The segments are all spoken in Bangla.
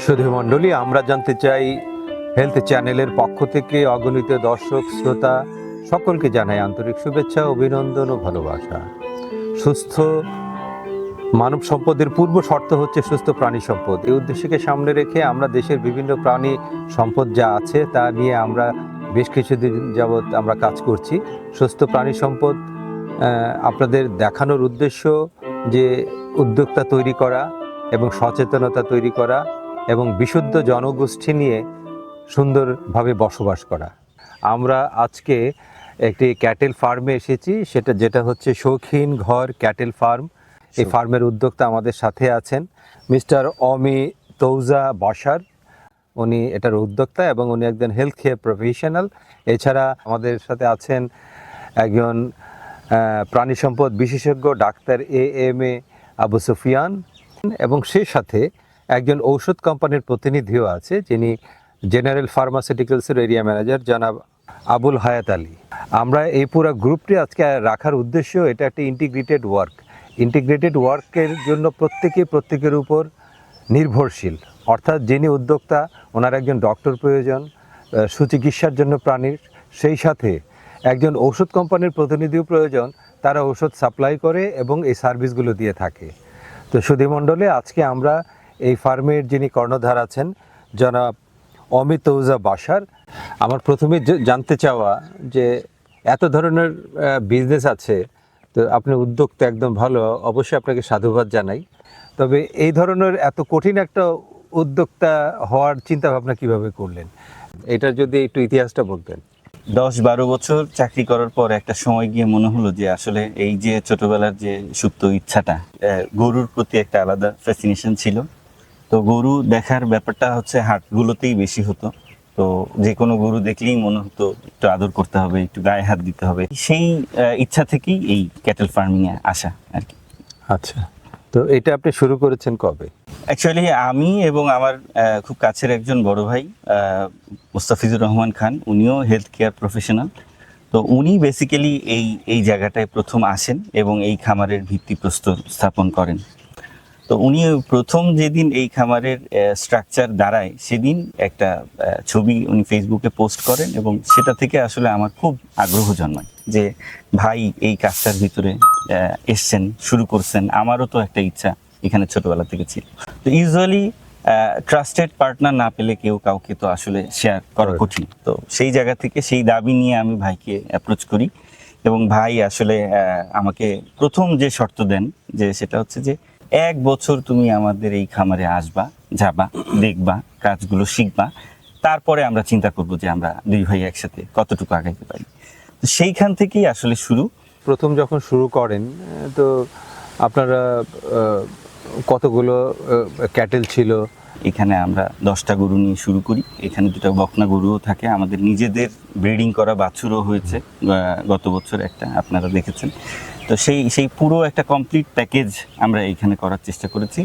সুধী মণ্ডলী, আমরা জানতে চাই হেলথ চ্যানেলের পক্ষ থেকে অগণিত দর্শক শ্রোতা সকলকে জানাই আন্তরিক শুভেচ্ছা, অভিনন্দন ও ভালোবাসা। সুস্থ মানব সম্পদের পূর্ব শর্ত হচ্ছে সুস্থ প্রাণী সম্পদ। এই উদ্দেশ্যকে সামনে রেখে আমরা দেশের বিভিন্ন প্রাণী সম্পদ যা আছে তা নিয়ে আমরা বেশ কিছুদিন যাবৎ আমরা কাজ করছি। সুস্থ প্রাণী সম্পদ আপনাদের দেখানোর উদ্দেশ্য যে উদ্যোক্তা তৈরি করা এবং সচেতনতা তৈরি করা এবং বিশুদ্ধ জনগোষ্ঠী নিয়ে সুন্দরভাবে বসবাস করা। আমরা আজকে একটি ক্যাটেল ফার্মে এসেছি, যেটা হচ্ছে শৌখিন ঘর ক্যাটেল ফার্ম। এই ফার্মের উদ্যোক্তা আমাদের সাথে আছেন মিস্টার অমি তৌজা বাশার। উনি এটার উদ্যোক্তা এবং উনি একজন হেলথ কেয়ার প্রফেশনাল। এছাড়া আমাদের সাথে আছেন একজন প্রাণী সম্পদ বিশেষজ্ঞ ডাক্তার এএমএ আবু সুফিয়ান, এবং সেই সাথে একজন ঔষধ কোম্পানির প্রতিনিধিও আছে, যিনি জেনারেল ফার্মাসিউটিক্যালসের এরিয়া ম্যানেজার জনাব আবুল হায়াত আলী। আমরা এই পুরো গ্রুপটি আজকে রাখার উদ্দেশ্য, এটা একটা ইন্টিগ্রেটেড ওয়ার্কের জন্য প্রত্যেকের উপর নির্ভরশীল। অর্থাৎ যিনি উদ্যোক্তা ওনার একজন ডক্টর প্রয়োজন সুচিকিৎসার জন্য প্রাণীর, সেই সাথে একজন ঔষধ কোম্পানির প্রতিনিধিও প্রয়োজন, তারা ঔষধ সাপ্লাই করে এবং এই সার্ভিসগুলো দিয়ে থাকে। তো সুধী মণ্ডলে, আজকে আমরা এই ফার্মের যিনি কর্ণধার আছেন জনাব অমি তৌজা বাশার। আমার প্রথমে জানতে চাওয়া যে এত ধরনের বিজনেস আছে, তো আপনি উদ্যোক্তা একদম ভালো, অবশ্যই আপনাকে সাধুবাদ জানাই। তবে এই ধরনের এত কঠিন একটা উদ্যোক্তা হওয়ার চিন্তা ভাবনা কিভাবে করলেন, এটার যদি একটু ইতিহাসটা বলতেন। 10-12 বছর চাকরি করার পর একটা সময় গিয়ে মনে হলো যে আসলে এই যে ছোটবেলার যে সুপ্ত ইচ্ছাটা, গরুর প্রতি একটা আলাদা ফ্যাসিনেশন ছিল। তো গরু দেখার ব্যাপারটা হচ্ছে হাটগুলোতেই বেশি হতো। তো যে কোনো গরু দেখলেই মনে হতো একটু আদর করতে হবে, একটু গায়ে হাত দিতে হবে। সেই ইচ্ছা থেকেই এই ক্যাটেল ফার্মিংয়ে আসা আর কি। আচ্ছা, তো এটা আপনি শুরু করেছেন কবে? অ্যাকচুয়ালি আমি এবং আমার খুব কাছের একজন বড় ভাই মুস্তাফিজুর রহমান খান, উনিও হেলথ কেয়ার প্রফেশনাল। তো উনি বেসিক্যালি এই জায়গাটায় প্রথম আসেন এবং এই খামারের ভিত্তিপ্রস্তর স্থাপন করেন। তো উনি প্রথম যেদিন এই খামারের স্ট্রাকচার দাঁড়ায়, সেদিন একটা ছবি উনি ফেসবুকে পোস্ট করেন এবং সেটা থেকে আসলে আমার খুব আগ্রহ জন্মায় যে ভাই এই কাজটার ভিতরে এসছেন, শুরু করছেন। আমারও তো একটা ইচ্ছা এখানে ছোটবেলা থেকে ছিল। তো ইউজুয়ালি ট্রাস্টেড পার্টনার না পেলে কেউ কাউকে তো আসলে শেয়ার করা কঠিন। তো সেই জায়গা থেকে সেই দাবি নিয়ে আমি ভাইকে অ্যাপ্রোচ করি এবং ভাই আসলে আমাকে প্রথম যে শর্ত দেন, যে সেটা হচ্ছে যে 1 বছর তুমি আমাদের এই খামারে আসবা, যাবা, দেখবা, কাজগুলো শিখবা, তারপরে আমরা চিন্তা করব যে আমরা দুই ভাই একসাথে কতটুকু আগাইতে পারি। তো সেইখান থেকেই আসলে শুরু। প্রথম যখন শুরু করেন, তো আপনারা কতগুলো ক্যাটেল ছিল? এখানে আমরা 10টা গরু নিয়ে শুরু করি। এখানে 2টা বকনা গরুও থাকে, আমাদের নিজেদের ব্রিডিং করা বাছুরও হয়েছে গত বছর একটা, আপনারা দেখেছেন। তো সেই পুরো একটা কমপ্লিট প্যাকেজ আমরা এইখানে করার চেষ্টা করেছি।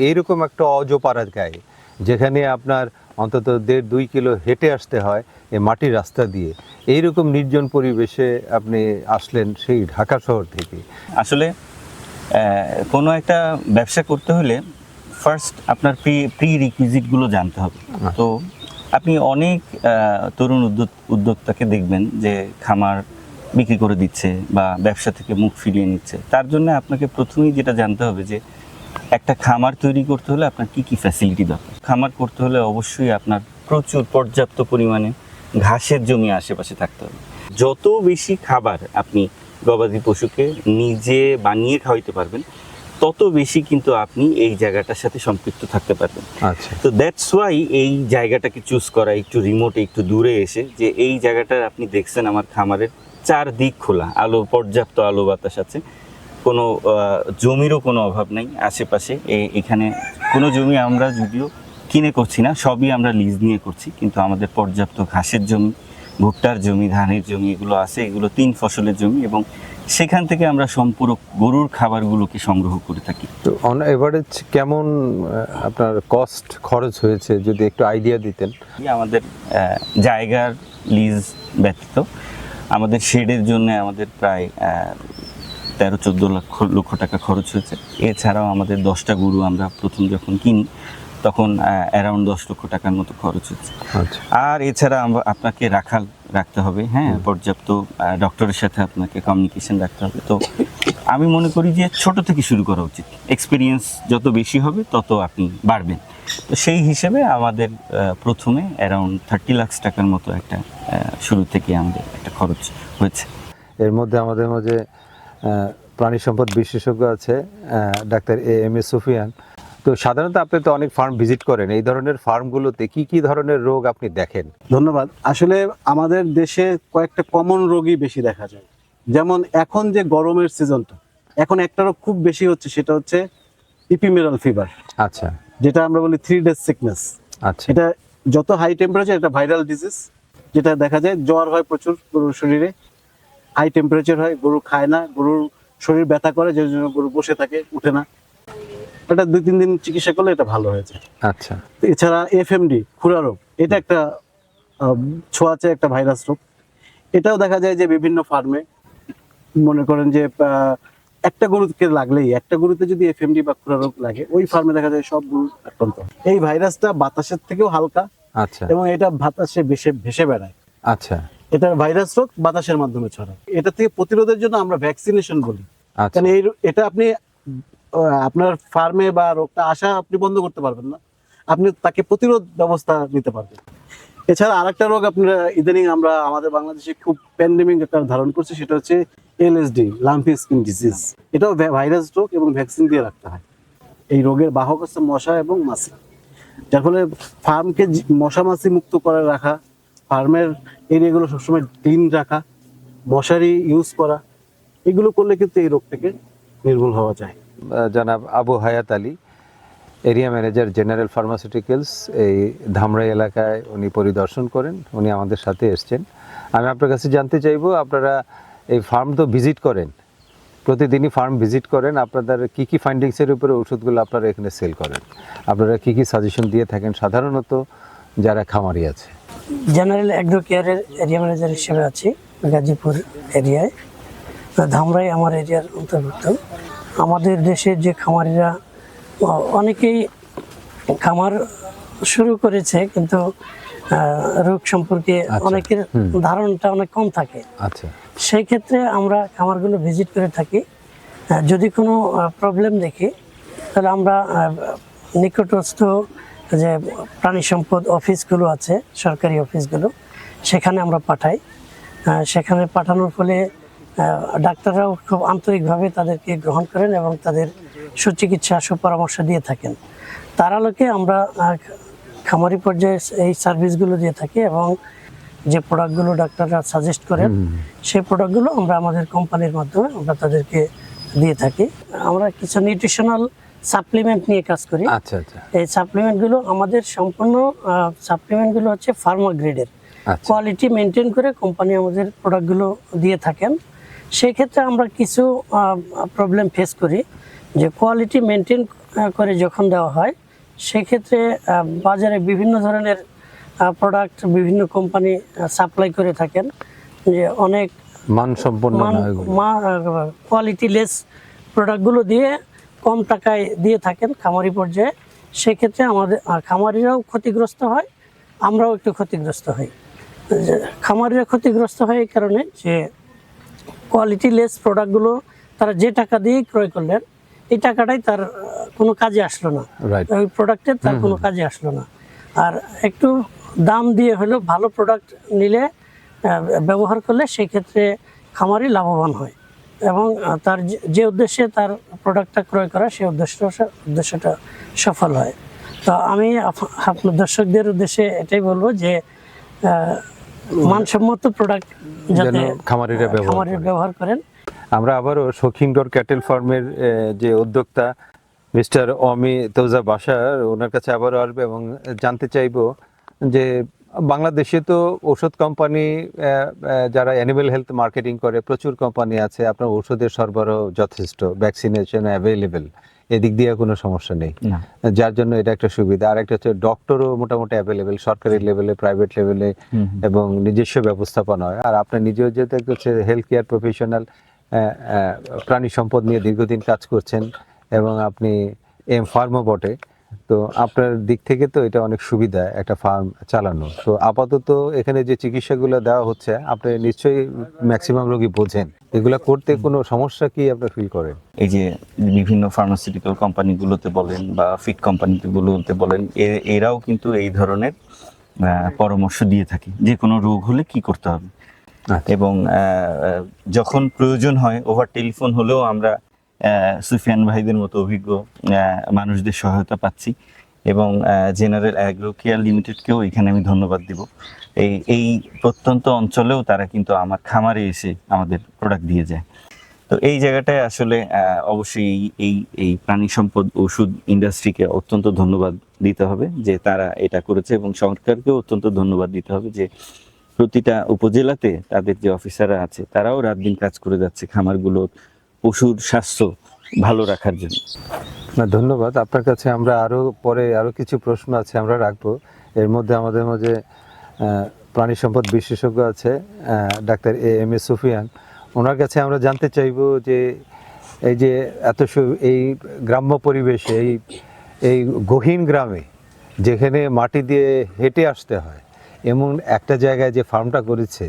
এইরকম একটা অজপাড়ার গায়ে, যেখানে আপনার অন্তত 1.5-2 কিলো হেঁটে আসতে হয় এই মাটির রাস্তা দিয়ে, এইরকম নির্জন পরিবেশে আপনি আসলেন সেই ঢাকা শহর থেকে। আসলে কোনো একটা ব্যবসা করতে হলে ফার্স্ট আপনার প্রি রিকুইজিটগুলো জানতে হবে। তো আপনি অনেক তরুণ উদ্যোক্তাকে দেখবেন যে খামার বিক্রি করে দিচ্ছে বা ব্যবসা থেকে মুখ ফিরিয়ে নিচ্ছে। তার জন্য আপনাকে প্রথমেই যেটা জানতে হবে যে একটা খামার তৈরি করতে হলে আপনার কি কি ফ্যাসিলিটি দরকার। খামার করতে হলে অবশ্যই আপনার প্রচুর পর্যাপ্ত পরিমাণে ঘাসের জমি আশেপাশে থাকতে হবে। যত বেশি খাবার আপনি গবাদি পশুকে নিজে বানিয়ে খাওয়াইতে পারবেন, তত বেশি কিন্তু আপনি এই জায়গাটার সাথে সম্পৃক্ত থাকতে পারবেন। আচ্ছা, তো দ্যাটস ওয়াই এই জায়গাটাকে চুজ করা, একটু রিমোটে, একটু দূরে এসে, যে এই জায়গাটা আপনি দেখছেন আমার খামারের চারদিক খোলা, পর্যাপ্ত আলো বাতাস আছে, কোনো জমিরও কোনো অভাব নেই আশেপাশে। এখানে কোনো জমি আমরা যদিও কিনে করছি না, সবই আমরা লিজ নিয়ে করছি, কিন্তু আমাদের পর্যাপ্ত ঘাসের জমি, ভুট্টার জমি, ধানের জমি এগুলো আছে। এগুলো 3 ফসলের জমি এবং সেখান থেকে আমরা সম্পূরক গরুর খাবারগুলোকে সংগ্রহ করে থাকি। তো অন এভারেজ কেমন আপনার খরচ হয়েছে যদি একটু আইডিয়া দিতেন? আমাদের জায়গার লিজ ব্যতীত আমাদের শেডের জন্য আমাদের প্রায় 13-14 লক্ষ টাকা খরচ হয়েছে। এছাড়াও আমাদের 10টা গরু আমরা প্রথম যখন কিনি তখন অ্যারাউন্ড 10 লক্ষ টাকার মতো খরচ হচ্ছে। আচ্ছা আর এছাড়া আপনাকে রাখতে হবে, হ্যাঁ, পর্যাপ্ত ডক্টরের সাথে আপনাকে কমিউনিকেশন রাখতে হবে। তো আমি মনে করি যে ছোট থেকে শুরু করা উচিত, এক্সপিরিয়েন্স যত বেশি হবে তত আপনি বাড়বেন। তো সেই হিসেবে আমাদের প্রথমে অ্যারাউন্ড 30 লাখ টাকার মতো একটা শুরু থেকে আমাদের একটা খরচ হয়েছে। এর মধ্যে আমাদের মাঝে প্রাণী সম্পদ বিশেষজ্ঞ আছে ডাক্তার এম এ সুফিয়ান। তো সাধারণত আপনি তো অনেক ফার্ম ভিজিট করেন, এই ধরনের ফার্মগুলোতে কি কি ধরনের রোগ আপনি দেখেন? ধন্যবাদ। আসলে আমাদের দেশে কয়েকটা কমন রোগই বেশি দেখা যায়। যেমন এখন যে গরমের সিজনটা, এখন একটা রোগ খুব বেশি হচ্ছে, সেটা হচ্ছে ইপিমেরাল ফিভার, আচ্ছা যেটা আমরা বলি 3 days সিকনেস। আচ্ছা এটা যত হাই টেম্পারেচার, এটা ভাইরাল ডিজিজ, যেটা দেখা যায় জ্বর হয় প্রচুর গরুর শরীরে, হাই টেম্পারেচার হয়, গরু খায় না, গরুর শরীর ব্যথা করে, যে জন্য গরু বসে থাকে, উঠে না। এটা 2-3 দিন চিকিৎসা করলে এটা ভালো হয়ে যায়। আচ্ছা এছাড়া এফএমডি খুরা রোগ, এটা একটা ছোঁয়াচে একটা ভাইরাস রোগ। এটাও দেখা যায় যে বিভিন্ন ফার্মে, মনে করেন যে একটা গরুকে লাগলেই, একটা গরুতে যদি এফএমডি বা খুরা রোগ লাগে, ওই ফার্মে দেখা যায় সব গরু আক্রান্ত হয়। এই ভাইরাসটা বাতাসের থেকেও হালকা আচ্ছা এবং এটা বাতাসে ভেসে বেড়ায়। আচ্ছা এটা ভাইরাস রোগ বাতাসের মাধ্যমে ছড়ায়। এটা থেকে প্রতিরোধের জন্য আমরা ভ্যাকসিনেশন বলি। আচ্ছা কারণ এটা আপনি আপনার ফার্মে বা রোগটা আসা আপনি বন্ধ করতে পারবেন না, আপনি তাকে প্রতিরোধ ব্যবস্থা নিতে পারবেন। এছাড়া আরেকটা রোগ আপনারা ইদানিং আমরা আমাদের বাংলাদেশে খুব প্যান্ডেমিক একটা ধারণ করছে, সেটা হচ্ছে এলএসডি, লাম্পি স্কিন ডিজিজ। এটাও ভাইরাস রোগ এবং ভ্যাকসিন দিয়ে রাখতে হয়। এই রোগের বাহক হচ্ছে মশা এবং মাছি, যার ফলে ফার্মকে মশা মাছি মুক্ত করে রাখা, ফার্মের এরিয়াগুলো সবসময় ক্লিন রাখা, মশারি ইউজ করা, এগুলো করলে কিন্তু এই রোগ থেকে নির্মূল হওয়া যায়। জনাব আবু হায়াত Ali, area manager general pharmaceuticals, এই ধামরাই এলাকায় উনি পরিদর্শন করেন, উনি আমাদের সাথে এসছেন। আমি আপনার কাছে জানতে চাইবো, আপনারা এই ফার্ম তো ভিজিট করেন, প্রতিদিনই ফার্ম ভিজিট করেন, আপনাদের কি কি ফাইন্ডিংসের উপরে ওষুধগুলো আপনারা এখানে সেল করেন, আপনারা কি কি সাজেশন দিয়ে থাকেন সাধারণত যারা খামারি আছে? জেনারেল অ্যাগ্রো কেয়ারের এরিয়া ম্যানেজার হিসেবে আছি গাজীপুর এরিয়ায়। ধামরাই আমার এরিয়ার অন্তর্ভুক্ত। আমাদের দেশের যে খামারিরা অনেকেই খামার শুরু করেছে, কিন্তু রোগ সম্পর্কে অনেকের ধারণাটা অনেক কম থাকে। আচ্ছা, সেই ক্ষেত্রে আমরা খামারগুলো ভিজিট করে থাকি। যদি কোনো প্রবলেম দেখি, তাহলে আমরা নিকটস্থ যে প্রাণী সম্পদ অফিসগুলো আছে, সরকারি অফিসগুলো, সেখানে আমরা পাঠাই। সেখানে পাঠানোর ফলে ডাক্তাররাও খুব আন্তরিকভাবে তাদেরকে গ্রহণ করেন এবং তাদের সুচিকিৎসা সুপরামর্শ দিয়ে থাকেন। তার আলোকে আমরা খামারি পর্যায়ে এই সার্ভিসগুলো দিয়ে থাকি এবং যে প্রোডাক্টগুলো ডাক্তাররা সাজেস্ট করেন, সেই প্রোডাক্টগুলো আমরা আমাদের কোম্পানির মাধ্যমে আমরা তাদেরকে দিয়ে থাকি। আমরা কিছু নিউট্রিশনাল সাপ্লিমেন্ট নিয়ে কাজ করি। আচ্ছা আচ্ছা, এই সাপ্লিমেন্টগুলো আমাদের সম্পূর্ণ সাপ্লিমেন্টগুলো হচ্ছে ফার্মা গ্রেডের, কোয়ালিটি মেনটেন করে কোম্পানি আমাদের প্রোডাক্টগুলো দিয়ে থাকেন। সেই ক্ষেত্রে আমরা কিছু প্রবলেম ফেস করি, যে কোয়ালিটি মেনটেন করে যখন দেওয়া হয়, সেক্ষেত্রে বাজারে বিভিন্ন ধরনের প্রোডাক্ট বিভিন্ন কোম্পানি সাপ্লাই করে থাকেন, যে অনেক মানসম্পন্ন কোয়ালিটি লেস প্রোডাক্টগুলো দিয়ে কম টাকায় দিয়ে থাকেন খামারি পর্যায়ে। সেক্ষেত্রে আমাদের খামারিরাও ক্ষতিগ্রস্ত হয়, আমরাও একটু ক্ষতিগ্রস্ত হই। খামারিরা ক্ষতিগ্রস্ত হয় এই কারণে যে কোয়ালিটি লেস প্রোডাক্টগুলো তারা যে টাকা দিয়ে ক্রয় করলেন, এই টাকাটাই তার কোনো কাজে আসলো না, ওই প্রোডাক্টের তার কোনো কাজে আসলো না। আর একটু দাম দিয়ে হলেও ভালো প্রোডাক্ট নিলে, ব্যবহার করলে, সেই ক্ষেত্রে খামারি লাভবান হয় এবং তার যে উদ্দেশ্যে তার প্রোডাক্টটা ক্রয় করা, সেই উদ্দেশ্যটা সফল হয়। তো আমি আপনার দর্শকদের উদ্দেশ্যে এটাই বলবো যে মানসম্মত প্রোডাক্ট যাতে খামারিরা ব্যবহার করেন। আমরা আবারও শৌখিনগড় ক্যাটেল ফার্মের যে উদ্যোক্তা মিস্টার অমি তৌজা বাশার, ওনার কাছে আবারও আসবে এবং জানতে চাইবো যে বাংলাদেশে তো ওষুধ কোম্পানি যারা অ্যানিমেল হেলথ মার্কেটিং করে প্রচুর কোম্পানি আছে, আপনার ওষুধের সরবরাহ যথেষ্ট, ভ্যাকসিনেশন অ্যাভেলেবেল, এদিক দিয়ে কোনো সমস্যা নেই, যার জন্য এটা একটা সুবিধা। আর একটা হচ্ছে ডক্টরও মোটামুটি অ্যাভেলেবেল সরকারি লেভেলে, প্রাইভেট লেভেলে, এবং নিজস্ব ব্যবস্থাপনা হয়। আর আপনার নিজেও যেহেতু হচ্ছে হেলথ কেয়ার প্রফেশনাল, প্রাণী সম্পদ নিয়ে দীর্ঘদিন কাজ করছেন এবং আপনি ফার্মও বটে, তো আপনার দিক থেকে তো এটা অনেক সুবিধা একটা ফার্ম চালানো। তো আপাতত এখানে যে চিকিৎসাগুলো দেওয়া হচ্ছে আপনি নিশ্চয়ই ম্যাক্সিমাম রোগী বোঝেন, এগুলা করতে কোনো সমস্যা কি আপনি ফিল করেন? এই যে বিভিন্ন ফার্মাসিউটিক্যাল কোম্পানিগুলোতে বলেন বা ফিড কোম্পানিগুলোতে বলেন, এরাও কিন্তু এই ধরনের পরামর্শ দিয়ে থাকে যে কোনো রোগ হলে কি করতে হবে। এবং যখন প্রয়োজন হয় ওভার টেলিফোন হলেও আমরা সুফিয়ান ভাইদের মতো অভিজ্ঞ মানুষদের সহায়তা পাচ্ছি। এবং জেনারেল অ্যাগ্রো কেয়ার লিমিটেডকেও এখানে আমি ধন্যবাদ দিব। এই প্রত্যন্ত অঞ্চলেও তারা কিন্তু আমার খামারে এসে আমাদের প্রোডাক্ট দিয়ে যায়। তো এই জায়গাটায় আসলে অবশ্যই এই প্রাণী সম্পদ ওষুধ ইন্ডাস্ট্রিকে অত্যন্ত ধন্যবাদ দিতে হবে যে তারা এটা করেছে, এবং সরকারকেও অত্যন্ত ধন্যবাদ দিতে হবে যে প্রতিটা উপজেলাতে তাদের যে অফিসাররা আছে তারাও রাত দিন কাজ করে যাচ্ছে খামারগুলোর পশুর স্বাস্থ্য ভালো রাখার জন্য। না, ধন্যবাদ আপনার কাছে। আমরা পরে আরো কিছু প্রশ্ন আছে আমরা রাখবো। এর মধ্যে আমাদের মাঝে প্রাণী সম্পদ বিশেষজ্ঞ আছে ডাক্তার এম এ সুফিয়ান, ওনার কাছে আমরা জানতে চাইবো যে এই যে এই গ্রাম্য পরিবেশে এই গহীন গ্রামে যেখানে মাটি দিয়ে হেঁটে আসতে হয় এমন একটা জায়গায় যে ফার্মটা করেছে,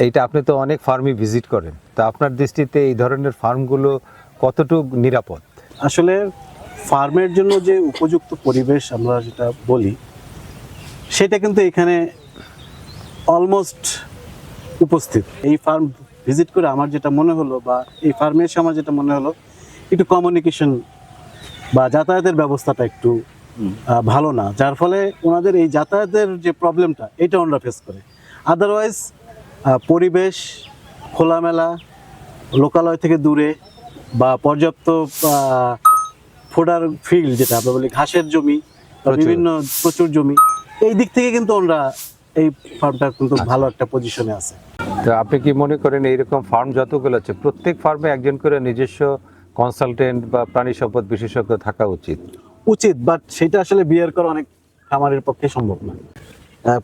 এইটা আপনি তো অনেক ফার্মই ভিজিট করেন, তো আপনার দৃষ্টিতে এই ধরনের ফার্মগুলো কতটুকু নিরাপদ? আসলে ফার্মের জন্য যে উপযুক্ত পরিবেশ আমরা যেটা বলি সেটা কিন্তু এখানে অলমোস্ট উপস্থিত। এই ফার্ম ভিজিট করে আমার যেটা মনে হলো, বা এই ফার্মে এসে আমার যেটা মনে হলো, একটু কমিউনিকেশন বা যাতায়াতের ব্যবস্থাটা একটু ভালো না, যার ফলে ওনাদের এই যাতায়াতের যে প্রবলেমটা এটা ওনারা ফেস করে। আদারওয়াইজ পরিবেশ খোলামেলা, লোকালয় থেকে দূরে, বা পর্যাপ্ত ফোডার ফিল্ড যেটা আমরা বলি ঘাসের জমি, বিভিন্ন প্রচুর জমি, এই দিক থেকে কিন্তু ওনারা এই ফার্মটা কিন্তু ভালো একটা পজিশনে আছে। তো আপনি কি মনে করেন এইরকম ফার্ম যতগুলো আছে প্রত্যেক ফার্মে একজন করে নিজস্ব কনসালটেন্ট বা প্রাণী সম্পদ বিশেষজ্ঞ থাকা উচিত? বাট সেটা আসলে বিয়ার করা অনেক খামারের পক্ষে সম্ভব না।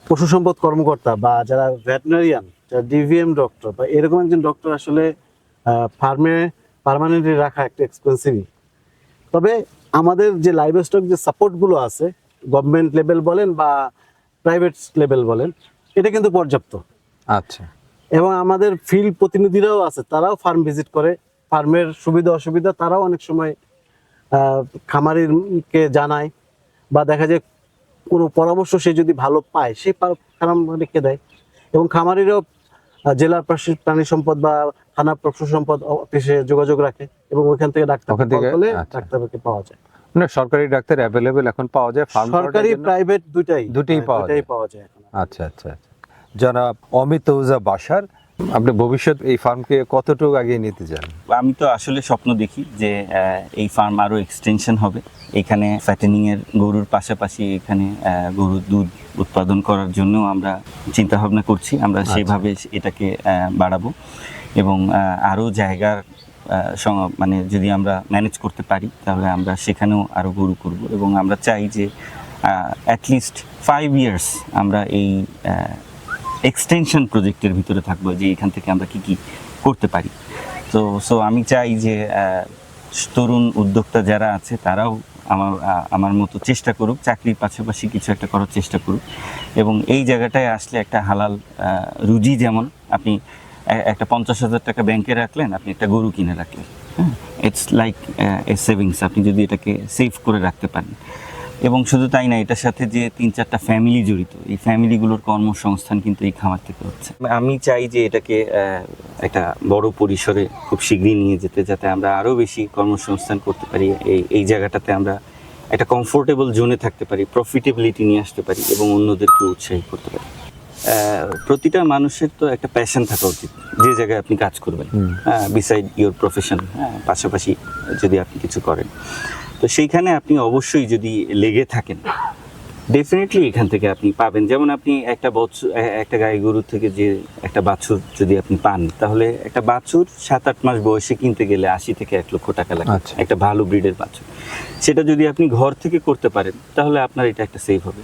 পশু সম্পদ কর্মকর্তা বা যারা ভেটেরিনারিয়ান, যারা ডিভিএম ডক্টর বা এরকম একজন ডক্টর আসলে ফার্মে পার্মানেন্টলি রাখা একটা এক্সপেন্সিভই। তবে আমাদের যে লাইভ স্টক যে সাপোর্টগুলো আছে, গভর্নমেন্ট লেভেল বলেন বা প্রাইভেট লেভেল বলেন, এটা কিন্তু পর্যাপ্ত। আচ্ছা। এবং আমাদের ফিল্ড প্রতিনিধিরাও আছে, তারাও ফার্ম ভিজিট করে, ফার্মের সুবিধা অসুবিধা তারাও অনেক সময় খামারিকে জানায়, বা দেখা যায় কোনো পরামর্শ সে যদি ভালো পায় সে খামারিকে দেয়। এবং খামারিরাও জেলা প্রাণী সম্পদ বা থানা পশু সম্পদ অফিসে যোগাযোগ রাখে, এবং ওইখান থেকে ডাক্তার বলে ডাক্তারকে পাওয়া যায়। মানে সরকারি ডাক্তার অ্যাভেলেবেল এখন পাওয়া যায়, ফার্ম সরকারি প্রাইভেট দুটোই পাওয়া যায় এখন। আচ্ছা আচ্ছা। জনাব অমিত ওঝা বাসার, আপনি ভবিষ্যৎ এই ফার্মকে কতটুকু এগিয়ে নিতে চান? আমি তো আসলে স্বপ্ন দেখি যে এই ফার্ম আরও এক্সটেনশন হবে। এখানে ফ্যাটেনিং এর গরুর পাশাপাশি এখানে গরুর দুধ উৎপাদন করার জন্য আমরা চিন্তা ভাবনা করছি। আমরা সেভাবে এটাকে বাড়াবো, এবং আরও জায়গার মানে যদি আমরা ম্যানেজ করতে পারি তাহলে আমরা সেখানেও আরও গরু করব। এবং আমরা চাই যে অ্যাটলিস্ট 5 years আমরা এই এক্সটেনশন প্রজেক্টের ভিতরে থাকবো, যে এখান থেকে আমরা কি কি করতে পারি। সো আমি চাই যে তরুণ উদ্যোক্তা যারা আছে তারাও আমার মতো চেষ্টা করুক, চাকরির পাশাপাশি কিছু একটা করার চেষ্টা করুক। এবং এই জায়গাটায় আসলে একটা হালাল রুজি, যেমন আপনি একটা 50,000 টাকা ব্যাংকে রাখলেন, আপনি একটা গরু কিনে রাখলেন, হ্যাঁ, ইটস লাইক এ সেভিংস, আপনি যদি এটাকে সেভ করে রাখতে পারেন। এবং শুধু তাই না, এটার সাথে যে 3-4টা ফ্যামিলি জড়িত, এই ফ্যামিলিগুলোর কর্মসংস্থান কিন্তু এই খামার থেকে হচ্ছে। আমি চাই যে এটাকে একটা বড় পরিসরে খুব শীঘ্রই নিয়ে যেতে, যাতে আমরা আরও বেশি কর্মসংস্থান করতে পারি, এই জায়গাটাতে আমরা একটা কমফোর্টেবল জোনে থাকতে পারি, প্রফিটেবিলিটি নিয়ে আসতে পারি, এবং অন্যদেরকে উৎসাহিত করতে পারি। প্রতিটা মানুষের তো একটা প্যাশন থাকা উচিত যে জায়গায় আপনি কাজ করবেন, বিসাইড ইওর প্রফেশন, পাশাপাশি যদি আপনি কিছু করেন, তো সেইখানে আপনি অবশ্যই যদি লেগে থাকেন ডেফিনেটলি এখান থেকে আপনি পাবেন। যেমন আপনি একটা গাই গরু থেকে যে একটা বাছুর যদি আপনি পান, তাহলে একটা বাছুর 7-8 মাস বয়সে কিনতে গেলে 80 থেকে 1 লক্ষ টাকা লাগে, একটা ভালো ব্রিডের বাছুর। সেটা যদি আপনি ঘর থেকে করতে পারেন তাহলে আপনার এটা একটা সেভ হবে।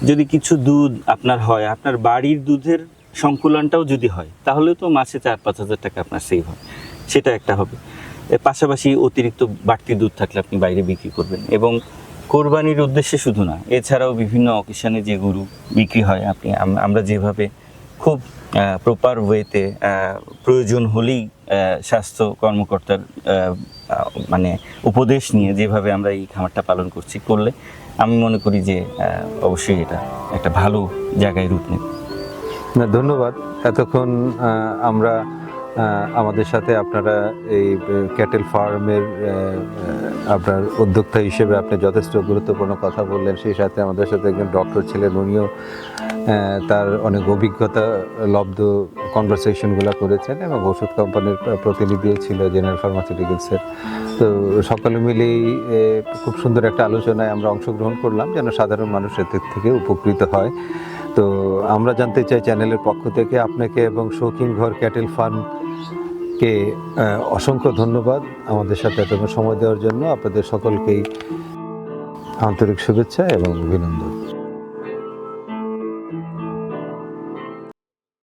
যদি কিছু দুধ আপনার হয়, আপনার বাড়ির দুধের সংকুলনটাও যদি হয়, তাহলে তো মাসে 4-5 হাজার টাকা আপনার সেভ হয়, সেটা একটা হবে। এর পাশাপাশি অতিরিক্ত বাড়তি দুধ থাকলে আপনি বাইরে বিক্রি করবেন। এবং কোরবানির উদ্দেশ্যে শুধু না, এছাড়াও বিভিন্ন অকেশনে যে গরু বিক্রি হয়, আমরা যেভাবে খুব প্রপার ওয়েতে প্রয়োজন হলেই স্বাস্থ্য কর্মকর্তার মানে উপদেশ নিয়ে যেভাবে আমরা এই খামারটা পালন করলে আমি মনে করি যে অবশ্যই এটা একটা ভালো জায়গায় রূপ নেবে। না, ধন্যবাদ। এতক্ষণ আমরা আমাদের সাথে আপনারা এই ক্যাটেল ফার্মের আপনার উদ্যোক্তা হিসেবে আপনি যথেষ্ট গুরুত্বপূর্ণ কথা বললেন। সেই সাথে আমাদের সাথে একজন ডক্টর ছিলেন, উনিও তার অনেক অভিজ্ঞতা লব্ধ কনভারসেশনগুলো করেছেন, এবং ওষুধ কোম্পানির প্রতিনিধিও ছিল জেনারেল ফার্মাসিউটিক্যালসের। তো সকলে মিলেই খুব সুন্দর একটা আলোচনায় আমরা অংশগ্রহণ করলাম, যেন সাধারণ মানুষ এর থেকে উপকৃত হয়। তো আমরা জানতে চাই চ্যানেলের পক্ষ থেকে আপনাকে এবং শৌখিন ঘর ক্যাটেল ফার্মকে অসংখ্য ধন্যবাদ আমাদের সাথে এত সময় দেওয়ার জন্য। আপনাদের সকলকেই আন্তরিক শুভেচ্ছা এবং অভিনন্দন।